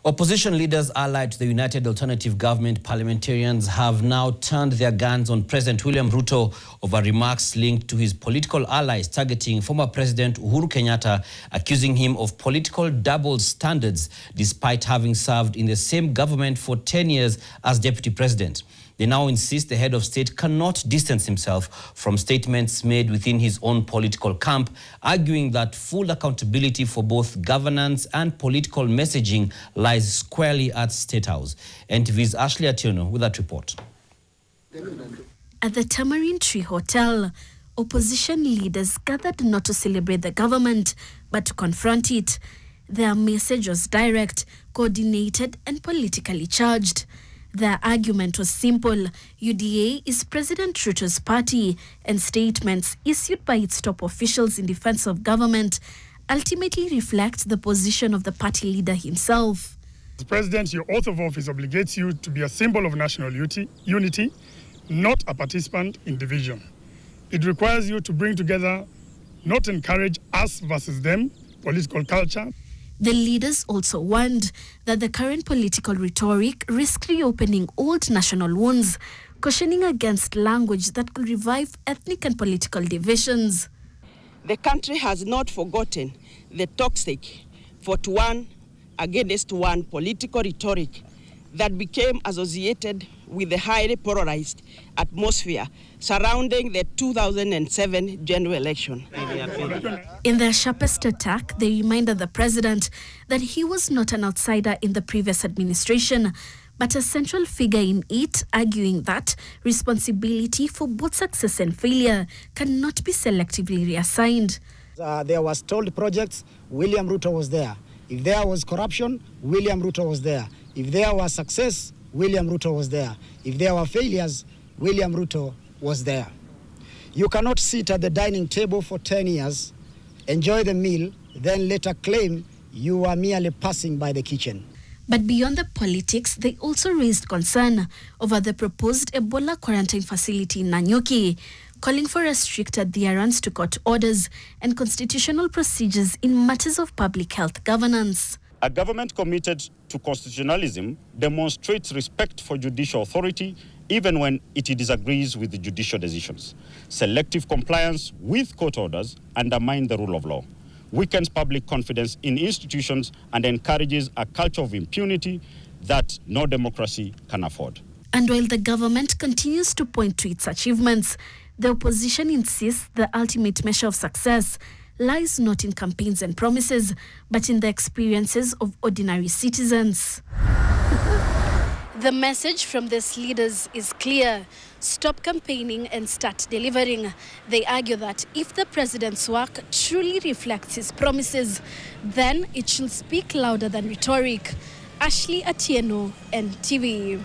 Opposition leaders allied to the United Alternative Government parliamentarians have now turned their guns on President William Ruto over remarks linked to his political allies targeting former President Uhuru Kenyatta, accusing him of political double standards despite having served in the same government for 10 years as deputy president. They now insist the head of state cannot distance himself from statements made within his own political camp, arguing that full accountability for both governance and political messaging lies squarely at State House. NTV's Ashley Atieno with that report. At the Tamarind Tree Hotel, opposition leaders gathered not to celebrate the government, but to confront it. Their message was direct, coordinated, and politically charged. Their argument was simple. UDA is President Ruto's party, and statements issued by its top officials in defense of government ultimately reflect the position of the party leader himself. As President, your oath of office obligates you to be a symbol of national unity, not a participant in division. It requires you to bring together, not encourage us versus them, political culture. The leaders also warned that the current political rhetoric risks reopening old national wounds, cautioning against language that could revive ethnic and political divisions. The country has not forgotten the toxic 41 against 1 political rhetoric that became associated with the highly polarized atmosphere surrounding the 2007 general election. In their sharpest attack, they reminded the president that he was not an outsider in the previous administration, but a central figure in it, arguing that responsibility for both success and failure cannot be selectively reassigned. There was stalled projects, William Ruto was there. If there was corruption, William Ruto was there. If there was success, William Ruto was there. If there were failures, William Ruto was there. You cannot sit at the dining table for 10 years, enjoy the meal, then later claim you are merely passing by the kitchen. But beyond the politics, they also raised concern over the proposed Ebola quarantine facility in Nanyuki, calling for a strict adherence to court orders and constitutional procedures in matters of public health governance. A government committed to constitutionalism demonstrates respect for judicial authority even when it disagrees with the judicial decisions. Selective compliance with court orders undermines the rule of law, weakens public confidence in institutions, and encourages a culture of impunity that no democracy can afford. And while the government continues to point to its achievements, the opposition insists the ultimate measure of success lies not in campaigns and promises, but in the experiences of ordinary citizens. The message from these leaders is clear. Stop campaigning and start delivering. They argue that if the president's work truly reflects his promises, then it should speak louder than rhetoric. Ashley Atieno, NTV.